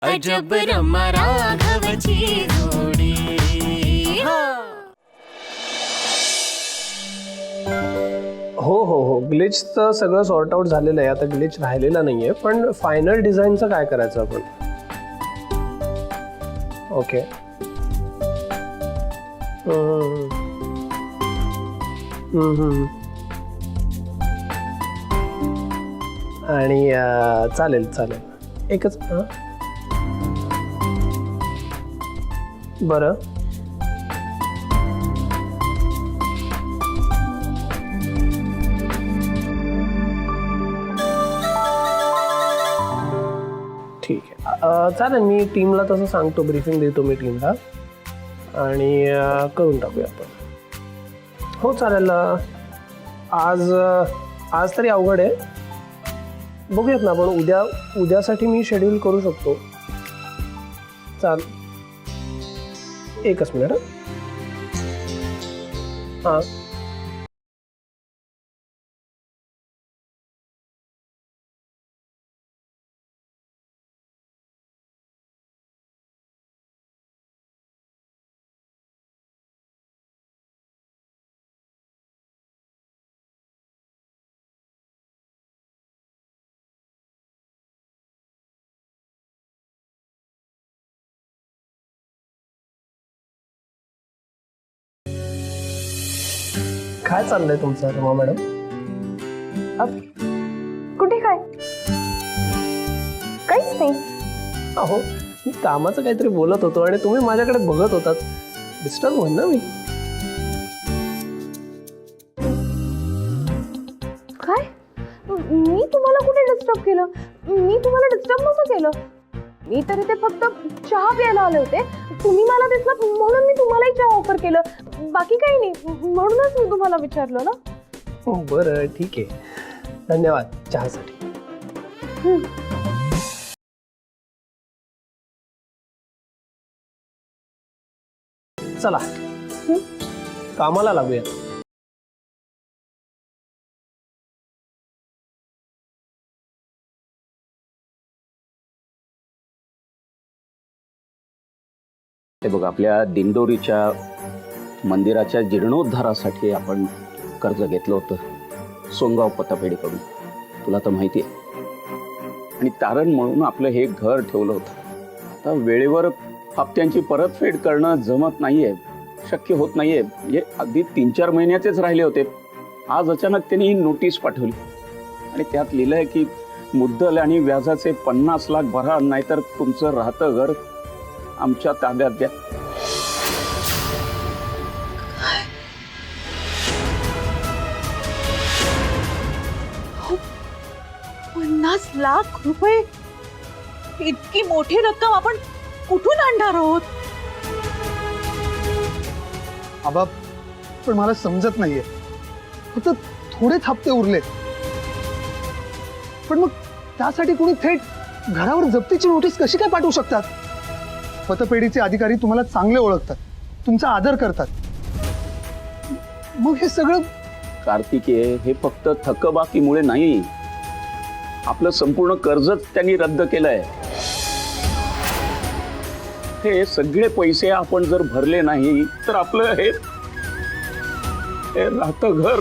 अजब रमा राघवची जोडी। हो हो हो, ग्लिच तर सगळं सॉर्ट आउट झालेलं आहे, आता ग्लिच राहिलेला नाहीये, पण फायनल डिझाईनचं काय करायचं आपण? ओके, आणि चालेल चालेल, एकच बरं ठीक आहे, चालेल, मी टीमला तसं सांगतो, ब्रीफिंग देतो मी टीमला आणि करून टाकूया आपण. हो चालेल, आज तरी अवघड आहे, बघूयात ना आपण, उद्यासाठी मी शेड्यूल करू शकतो. चाल, एकच मिनिट. हां काय चाललंय तुमचं रमा मॅडम? कुठे काय? काहीच नाही. अहो, मी कामाचं काहीतरी बोलत होतो आणि तुम्ही माझ्याकडे बघत होतात, डिस्टर्ब होईल ना मी. काय? मी तुम्हाला कुठे डिस्टर्ब केलं? मी तुम्हाला डिस्टर्ब नव्हतं केलं. मी तरी ते फक्त चहा प्यायला आले होते, तुम्ही मला दिसलात म्हणून मी तुम्हालाही चहा ऑफर केलं, बाकी काही नाही, म्हणूनच मी तुम्हाला विचारलं ना. बरं ठीक आहे, धन्यवाद चहासाठी. चला कामाला लागूया. हे बघ, आपल्या दिंडोरीच्या मंदिराच्या जीर्णोद्धारासाठी आपण कर्ज घेतलं होतं सोनगाव पतपेढीकडून, तुला तर माहिती आहे, आणि तारण म्हणून आपलं हे घर ठेवलं होतं. आता वेळेवर हप्त्यांची परतफेड करणं जमत नाहीये, शक्य होत नाहीये, म्हणजे अगदी 3-4 महिन्याचेच राहिले होते. आज अचानक त्यांनी ही नोटीस पाठवली आणि त्यात लिहिलंय की मुद्दल आणि व्याजाचे 50 लाख भरा, नाहीतर तुमचं राहतं घर आमच्या ताब्यात द्या. 50 लाख रुपये, इतकी मोठी रक्कम आपण कुठून आणणार आहोत? आबा, पण मला समजत नाहीये, फक्त थोडेच हप्ते उरलेत, पण मग त्यासाठी कोणी थेट घरावर जप्तीची नोटीस कशी काय पाठवू शकतात? पतपेढीचे अधिकारी तुम्हाला चांगले ओळखतात, तुमचा आदर करतात, मग हे सगळं? कार्तिकेय, हे फक्त थकबाकीमुळे नाही, आपलं संपूर्ण कर्जच त्यांनी रद्द केलंय. हे सगळे पैसे आपण जर भरले नाही तर आपलं हे राहतं घर.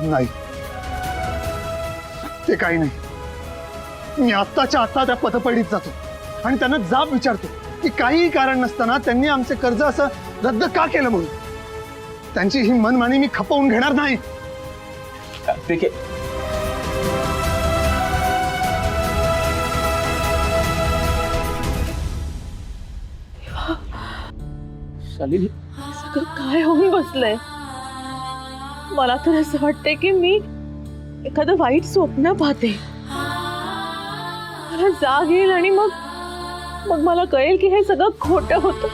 नाही, ते काही नाही. मी आत्ताच्या आत्ता त्या पतपेढीत जातो आणि त्यांना जाब विचारतो की काहीही कारण नसताना त्यांनी आमचे कर्ज असं रद्द का केलं म्हणून. त्यांची ही मनमानी मी खपवून घेणार नाही. कार्तिकेय, शालिनी, सगळं काय होऊन बसलंय? मला तर असं वाटतंय की मी एखादं वाईट स्वप्न पाहते. मला जाग येईल आणि मग मला कळेल की हे सगळं खोटं होतं.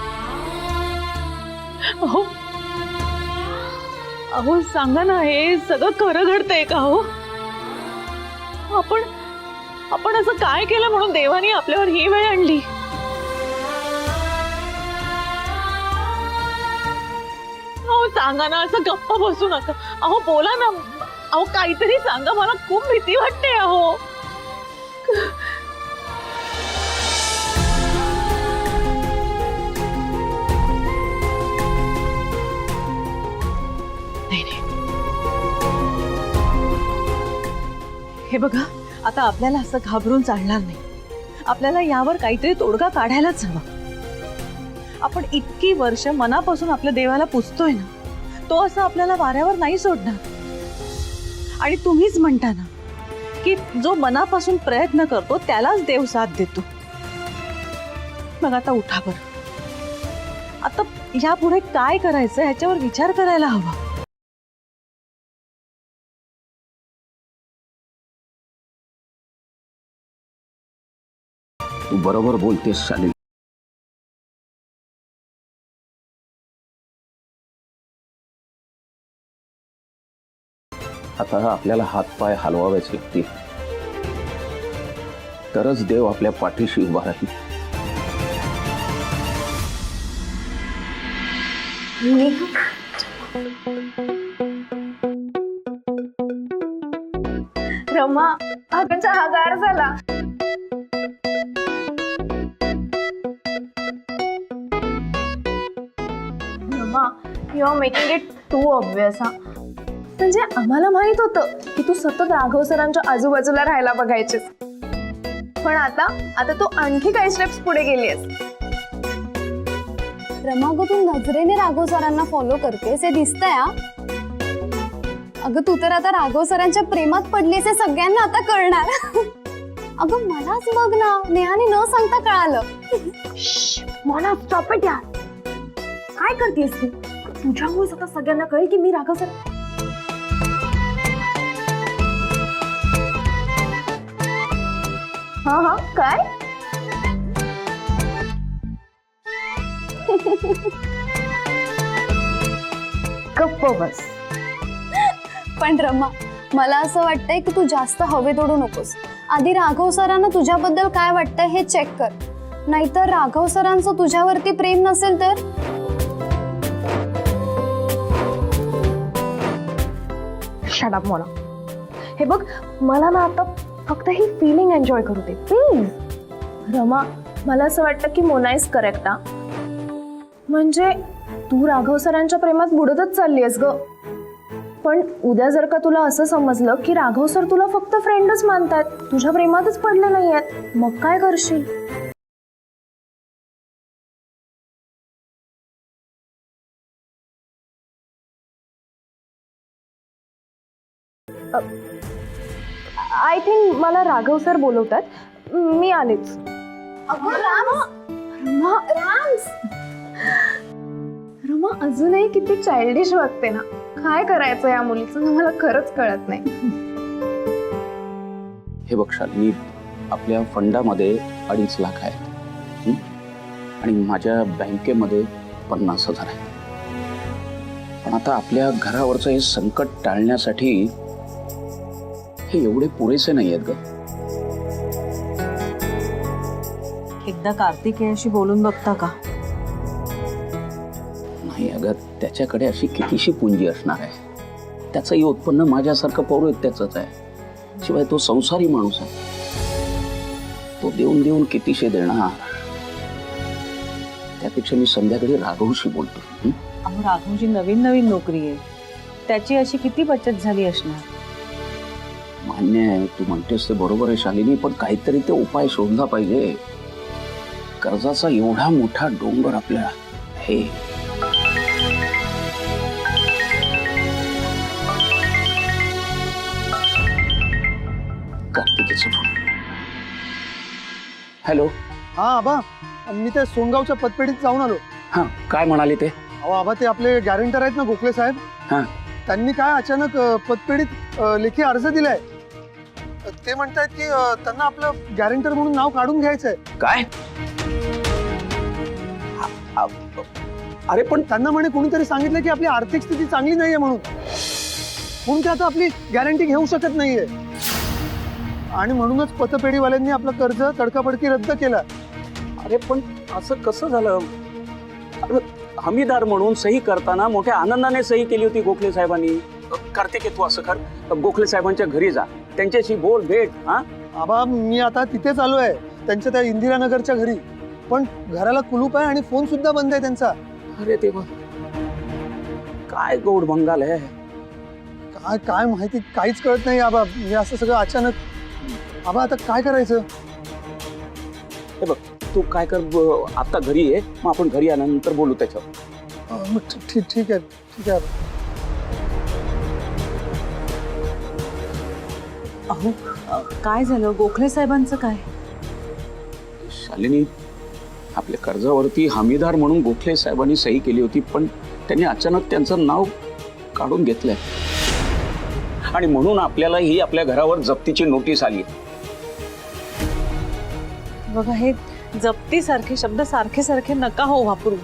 अहो अहो सांगा ना, हे सगळं खरं घडतंय का? हो, आपण असं काय केलं म्हणून देवाने आपल्यावर ही वेळ आणली? अहो सांगा ना, असं गप्प बसू नका. अहो बोला ना, अहो काहीतरी सांगा, मला खूप भीती वाटते अहो. नाही नाही, हे बघा, आता आपल्याला असं घाबरून चालणार नाही. आपल्याला यावर काहीतरी तोडगा काढायलाच हवा. आपण इतकी वर्ष मनापासून आपल्या देवाला पुजतोय ना, तो असं आपल्याला वाऱ्यावर नाही सोडणार. आणि तुम्हीच म्हणता ना की जो मनापासून प्रयत्न करतो त्यालाच देव साथ देतो. मग आता उठा बरं. आता यापुढे काय करायचं ह्याच्यावर विचार करायला हवा. तू बरोबर बोलतेस शालिनी. आता आपल्याला हातपाय हलवावेच लागतील, तरच देव आपल्या पाठीशी उभा राहील. रमा, अगं चहा गार झाला. Rama, you are making it too obvious. हा म्हणजे आम्हाला माहित होतं की तू सतत राघव सरांच्या आजूबाजूला राहायला बघायचीस, पण आता तू आणखी काही स्टेप्स पुढे गेलीस. रमा, अगं तू नजरेने राघव सरांना फॉलो करतेस हे दिसतंय. हा अगं तू तर आता राघव सरांच्या प्रेमात पडलीस हे सगळ्यांना आता कळणार. अगं मलाच बघ ना, नेहाने न सांगता कळालं. मला स्टॉप इट यार. काय करतेस तू? तुझ्यामुळेच आता सगळ्यांना कळेल की मी राघव सर. हा काय? गप्प बस. पण रमा, मला असं वाटतंय की तू जास्त हवेत ओढू नकोस. आधी राघव सरांना तुझ्याबद्दल काय वाटतंय हे चेक कर. नाहीतर राघव सरांचं तुझ्यावरती प्रेम नसेल तर. Shut up Mona. हे बघ, मला ना आता फक्त ही फिलिंग एन्जॉय करू दे प्लीज. रमा, मला असं वाटतं की मोना इज करेक्ट. म्हणजे तू राघव सरांच्या प्रेमात बुडतच चालली आहेस ग. पण उद्या जर का तुला असं समजलं की राघव सर तुला फक्त फ्रेंडच मानतात, तुझ्या प्रेमातच पडले नाही आहेत, मग काय करशील? आय थिंक मला राघव सर बोलवतात, मी आलेच. रमा अजूनही किती चाइल्डिश वाटते ना. काय करायचं या मुलीचं मला खरंच कळत नाही. हे बघ शालिनी, आपल्या फंडामध्ये 2.5 लाख आहेत आणि माझ्या बँकेमध्ये 50,000 आहेत. पण आता आपल्या घरावरचं हे संकट टाळण्यासाठी हे एवढे पुरेसे नाही आहेत ग. एकदा कार्तिकेयाशी बोलून बघता का? नाही अगं, त्याच्याकडे अशी कितीशी पुंजी असणार आहे. त्याचंही उत्पन्न माझ्यासारखं पौरोहित्याचंच आहे. शिवाय तो संसारी माणूस आहे. तो देऊन देऊन कितीशे देणार. त्यापेक्षा मी संध्याकाळी राघवशी बोलतो. अहो राघवची नवीन नवीन नोकरी आहे, त्याची अशी किती बचत झाली असणार. मान्य आहे, तू म्हणतेस ते बरोबर आहे शालिनी, पण काहीतरी ते उपाय शोधला पाहिजे. कर्जाचा एवढा मोठा डोंगर आपल्या हे. कार्तिकेचा फोन. हॅलो. हा आबा, मी त्या सोनगावच्या पतपेढीत जाऊन आलो. हा, काय म्हणाले ते? अहो आबा, ते आपले गॅरेंटर आहेत ना गोखले साहेब, हा, त्यांनी काय अचानक पतपेढीत लेखी अर्ज दिलाय. ते म्हणतायत की त्यांना आपलं गॅरेंटर म्हणून नाव काढून घ्यायचंय. काय? अरे पण त्यांना म्हणे कोणीतरी सांगितलं की आपली आर्थिक स्थिती चांगली नाहीये म्हणून ते आता आपली गॅरंटी घेऊ शकत नाहीये. आणि म्हणूनच पतपेढीवाल्यांनी आपलं कर्ज तडकाफडकी रद्द केलं. अरे पण असं कसं झालं? हमीदार म्हणून सही करताना मोठ्या आनंदाने सही केली होती गोखले साहेबांनी. कार्तिके तू असं कर, गोखले साहेबांच्या घरी जा, त्यांच्याशी बोल भेट. हा आबा मी आता तिथेच आलो आहे, त्यांच्या त्या इंदिरानगरच्या घरी. पण घराला कुलूप आहे आणि फोन सुद्धा बंद आहे त्यांचा. अरे देवा, काय गोड बंगाल आहे. काय काय माहिती, काहीच कळत नाही आबा. मी असं सगळं अचानक. आबा आता काय करायचं? हे बघ, तू काय कर, आता घरी ये, मग आपण घरी आल्यानंतर बोलू त्याच्यावर. मग ठीक आहे ठीक आहे. अहो काय झालं गोखले साहेबांचं काय? शालिनी, आपल्या कर्जावरती हमीदार म्हणून गोखले साहेबांनी सही केली होती, पण त्यांनी अचानक त्यांचं नाव काढून घेतलंय आणि म्हणून आपल्याला ही आपल्या घरावर जप्तीची नोटीस आली. बघा, हे जप्तीसारखे शब्द सारखे सारखे नका हो वापरू.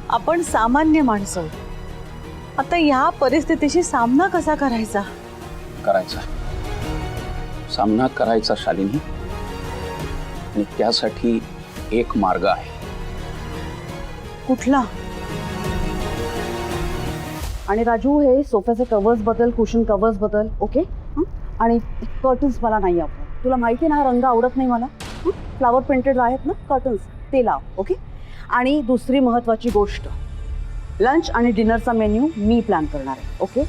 आपण सामान्य माणसं. आता या परिस्थितीशी सामना कसा करायचा? सामना करायचा शालिनी, आणि त्यासाठी एक मार्ग आहे. कुठला? आणि राजू, हे सोफ्याचे कवर्स बदल, कुशन कवर्स बदल, ओके. आणि कर्टन्स मला नाही आवडत. तुला माहिती आहे ना, रंग आवडत नाही मला. फ्लावर प्रिंटेड आहेत ना कर्टन्स, ते लाव, ओके. आणि दुसरी महत्त्वाची गोष्ट, लंच आणि डिनरचा मेन्यू मी प्लॅन करणार आहे, ओके.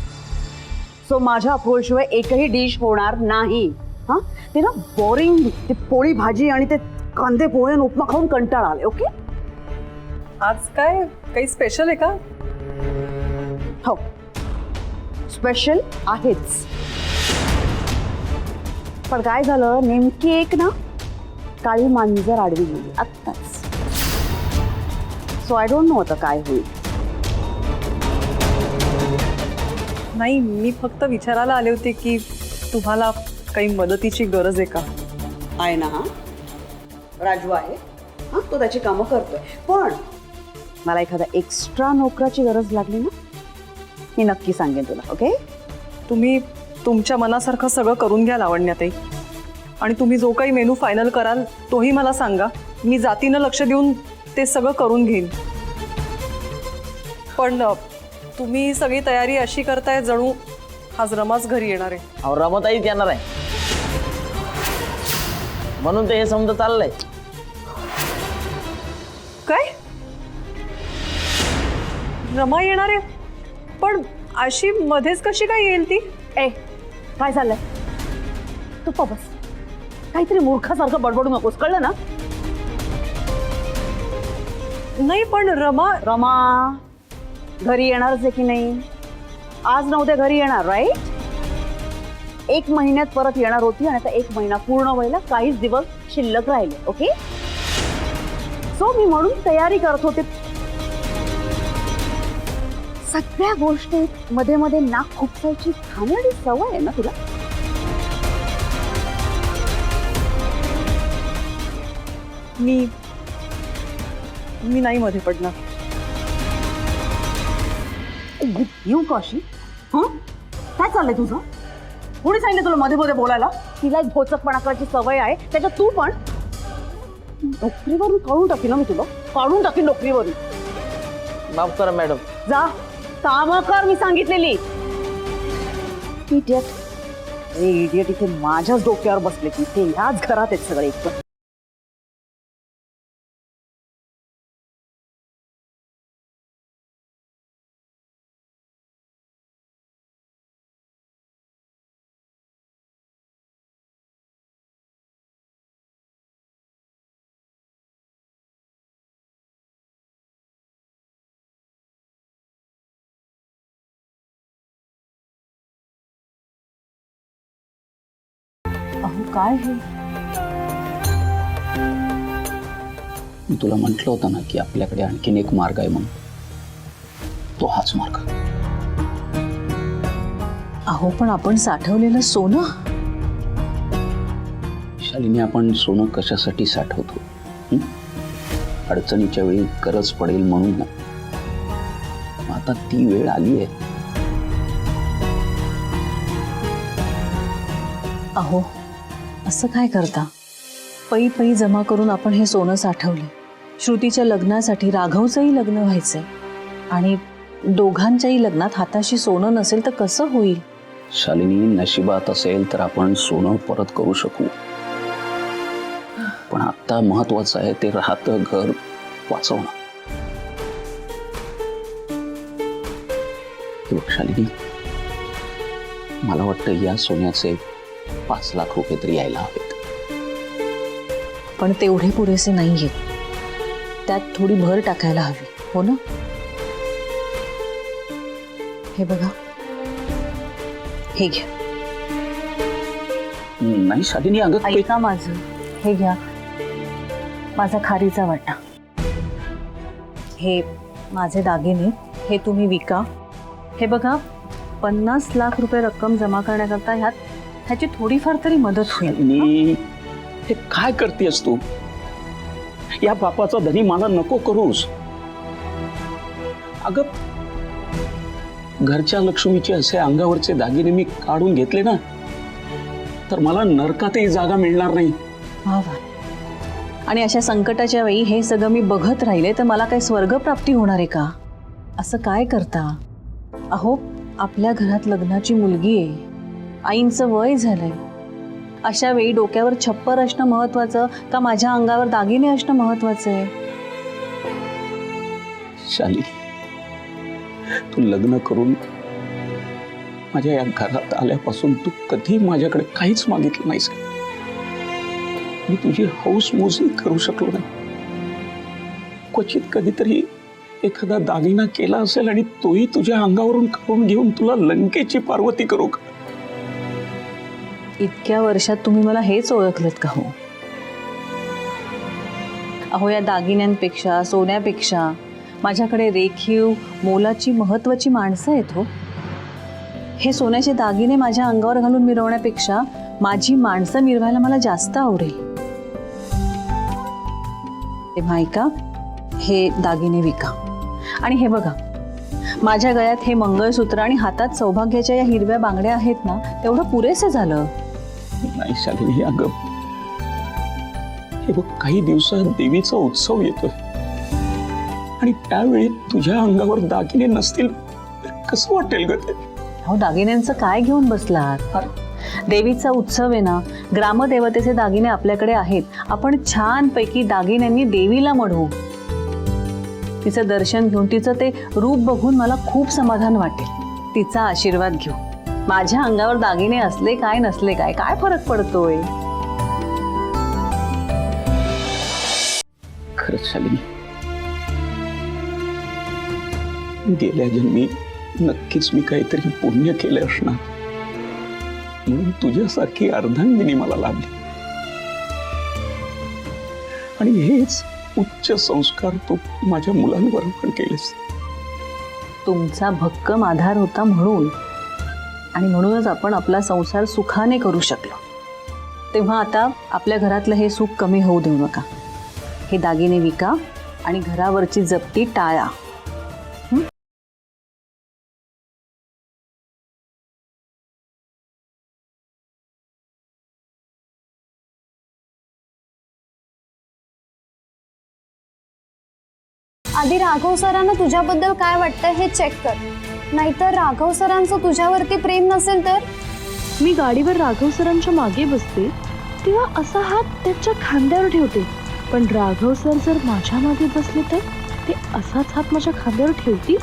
सो माझ्या अप्रूव्हलशिवाय एकही डिश होणार नाही. हां, ते ना बोरिंग, ते पोळी भाजी आणि ते कांदे पोहे आणि उपमा खाऊन कंटाळा आले, ओके. आज काय काही स्पेशल आहे का? हो, स्पेशल आहेच. पण काय झालं, नेमकी एक ना काळी मांजर आडवी गेली आत्ताच. सो आय डोंट नो आता काय होईल. नाही, मी फक्त विचारायला आले होते की तुम्हाला काही मदतीची गरज आहे का? आहे ना. हा राजू आहे, हां, तो त्याची कामं करतोय. पण मला एखादा एक्स्ट्रा नोकराची गरज लागली ना, मी नक्की सांगेन तुला, ओके. तुम्ही तुमच्या मनासारखं सगळं करून घ्या लावण्यातही. आणि तुम्ही जो काही मेनू फायनल कराल तोही मला सांगा. मी जातीनं लक्ष देऊन ते सगळं करून घेईन. पण तुम्ही सगळी तयारी अशी करताय जणू आज रमाच घरी येणार आहे. अहो, रमाताईच येणार आहे म्हणून ते हे समजा चाललंय. काय? रमा येणार आहे? पण अशी मध्येच कशी काय येईल ती? ए, काय चाललंय? तू बस, काहीतरी मूर्खासारखं बडबडू नकोस, कळलं ना. नाही, पण रमा घरी येणारच आहे की नाही? आज नव्हते घरी येणार, राईट? 1 महिन्यात परत येणार होती आणि आता 1 महिना पूर्ण व्हायला काहीच दिवस शिल्लक राहिले, ओके. सो मी म्हणून तयारी करत होते. सगळ्या गोष्टी मध्ये मध्ये नाक खुपसायची घाणेरडी सवय आहे ना तुला. मी नाही मध्ये पडणार. येऊ काशी? हं, काय चाललंय तुझं? कोणी सांगितलं तुला मध्ये मध्ये बोलायला? तिला एक भोचकपणा करायची सवय आहे, त्याच्यात तू पण. नोकरीवरून काढून टाकीन ना मी तुला, काढून टाकीन नोकरीवरून. माफ करा मॅडम. जा काम कर, मी सांगितलेली. इडियट, इडियट इथे माझ्याच डोक्यावर बसले की ते ह्याच घरात आहेत सगळे एकतर. अहो काय हे? मी तुला म्हटलं होतं ना की आपल्याकडे आणखीन एक मार्ग आहे म्हणून. तो हाच मार्ग. अहो पण आपण साठवलेलं सोनं. शालिनी, आपण सोनं कशासाठी साठवतो? अडचणीच्या वेळी गरज पडेल म्हणून ना. आता ती वेळ आली आहे. अहो असं काय करता? पै पै जमा करून आपण हे सोनं साठवले. श्रुतीच्या लग्नासाठी राघवचंही लग्न व्हायचंय. आणि दोघांच्याही लग्नात हाताशी सोनं नसेल तर कसं होईल? शालिनी, नशिबात असेल तर आपण सोनं परत करू शकू, पण आता महत्वाचं आहे ते राहतं घर वाचवणं. हे बघ शालिनी, मला वाटतं या सोन्याचे 5 लाख रुपये तरी यायला हवेत. पण तेवढे पुरेसे नाहीयेत, त्यात थोडी भर टाकायला हवी, हो ना? हे बघा, हे घ्या. नाही शालिनी, अगं ते- ऐका माझं, हे घ्या, माझा खारीचा वाटा. हे माझे दागिने, हे तुम्ही विका. हे बघा, 50 लाख रुपये रक्कम जमा करण्याकरता ह्याची थोडीफार तरी मदत होईल. शालिनी, हे काय करतेस तू? या बापाचा धनी मला नको करूस. अगं, घरच्या लक्ष्मीचे असे अंगावरचे दागिने मी काढून घेतले ना, तर मला नरकातही जागा मिळणार नाही. वा वा. आणि अशा संकटाच्या वेळी हे सगळं मी बघत राहिले तर मला काय स्वर्ग प्राप्ती होणार आहे का? असं काय करता? अहो, आपल्या घरात लग्नाची मुलगी आहे, आईंचं वय झालंय. अशा वेळी डोक्यावर छप्पर असणं महत्वाचं का माझ्या अंगावर दागिने असणं महत्वाचं आहे? शालिनी, तू लग्न करून माझ्या या घरात आल्यापासून तू कधी माझ्याकडे काहीच मागितलं नाहीस. मी तुझी हौस मोजणी करू शकलो नाही. क्वचित कधीतरी एखादा दागिना केला असेल आणि तोही तुझ्या अंगावरून काढून घेऊन तुला लंकेची पार्वती करू का? इतक्या वर्षात तुम्ही मला हेच ओळखलत का हो? अहो, या दागिन्यांपेक्षा, सोन्यापेक्षा माझ्याकडे रेखीव मोलाची महत्वाची माणसं आहेत हो. हे सोन्याचे दागिने माझ्या अंगावर घालून मिरवण्यापेक्षा माझी माणसं मिरवायला मला जास्त आवडेल. तेव्हा ऐका, हे दागिने विका. आणि हे बघा, माझ्या गळ्यात हे मंगळसूत्र आणि हातात सौभाग्याच्या या हिरव्या बांगड्या आहेत ना, तेवढं पुरेसं झालं. नाही शालिनी, अगं हे बघ, काही दिवसात देवीचा उत्सव येतोय आणि त्यावेळी तुझ्या अंगावर दागिने नसतील तर कसं वाटेल ग ते? अहो, दागिन्यांचं काय घेऊन बसलात? देवीचा उत्सव आहे ना, ग्रामदेवतेचे दागिने आपल्याकडे आहेत. आपण छानपैकी दागिन्यांनी देवीला मढवू. तिचं दर्शन घेऊन, तिचं ते रूप बघून मला खूप समाधान वाटेल. तिचा आशीर्वाद घेऊ. माझ्या अंगावर दागिने असले काय नसले काय, काय फरक पडतोय? खरंच शालिनी, गेल्या जन्मी नक्कीच मी काहीतरी पुण्य केले असणार, म्हणून तुझ्यासारखी अर्धांगिनी मला लाभली. आणि हेच उच्च संस्कार तू माझ्या मुलांवर पण केलेस. तुमचा भक्कम आधार होता म्हणून, आणि म्हणूनच आपण आपला संसार सुखाने करू शकलो. तेव्हा आता आपल्या घरातलं हे सुख कमी होऊ देऊ नका. हे दागिने विका आणि घरावरची जप्ती टाळा. आधी राघव सरांना तुझ्याबद्दल काय वाटतं हे चेक कर, नाहीतर राघव सरांचं तुझ्यावरती प्रेम नसेल तर. मी गाडीवर राघव सरांच्या मागे बसते तेव्हा असा हात त्याच्या खांद्यावर ठेवते, पण राघव सर जर माझ्या मागे बसले तर ते असाच हात माझ्या खांद्यावर ठेवतील.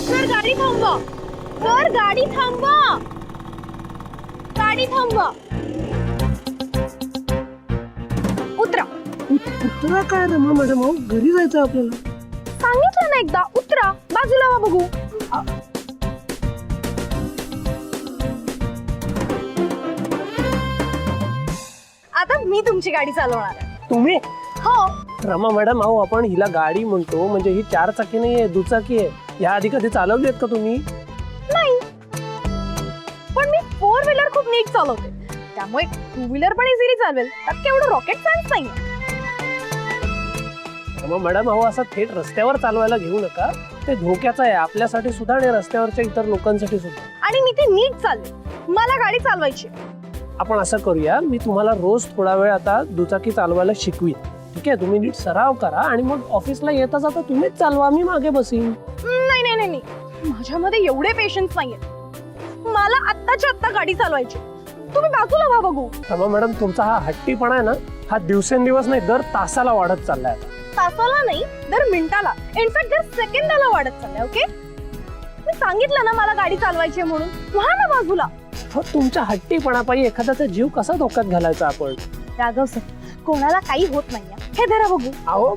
सर गाडी थांबवा, सर गाडी थांबवा, गाडी थांबवा, उतरा. तुला काय रमा मॅडम, अहो घरी जायचं आपल्याला. सांगितलं ना एकदा, उतरा, बाजूला वा बघू. आता मी तुमची गाडी चालवणार आहे. तुम्ही? हो. रमा मॅडम, अहो आपण हिला गाडी म्हणतो म्हणजे ही 4 चाकी नाही आहे, दुचाकी आहे. या आधी कधी चालवली आहेत का तुम्ही? नाही, पण मी 4 व्हीलर खूप नीट चालवते, त्यामुळे 2 व्हीलर पण इझिली चालवेल. त्यात केवढं रॉकेट सायन्स नाही. रमा मॅडम, अहो असं थेट रस्त्यावर चालवायला घेऊ नका, ते धोक्याचं आहे आपल्यासाठी सुद्धा आणि रस्त्यावरच्या इतर लोकांसाठी सुद्धा. आणि मी ते नीट चालले, मला गाडी चालवायची. आपण असं करूया, मी तुम्हाला रोज थोडा वेळ आता दुचाकी चालवायला शिकवीन, ठीक आहे, तुम्ही नीट सराव करा आणि मग ऑफिसला येता जाता तुम्हीच चालवा, मी मागे बसीन. नाही नाही नाही नाही, माझ्यामध्ये एवढे पेशन्स नाहीये. मला आत्ताच्या आत्ता गाडी चालवायची. तुम्ही बाजूला व्हा बघू. थांबा मॅडम, तुमचा हा हट्टीपणा आहे ना, हा दिवसेंदिवस नाही दर तासाला वाढत चाललाय आता. तासाला नाही, दर मिनिटाला, इनफॅक्ट दर सेकंदाला वाढत चाललाय. ओके, मी सांगितलं ना मला गाडी चालवायची आहे म्हणून. व्हा ना बाजूला. हो, तुमच्या हट्टीपणापायी एखाद्याचा जीव कसा धोक्यात घालायचा आपण? राघव सर, कोणाला काही होत नाहीये, हे धरा बघू. अहो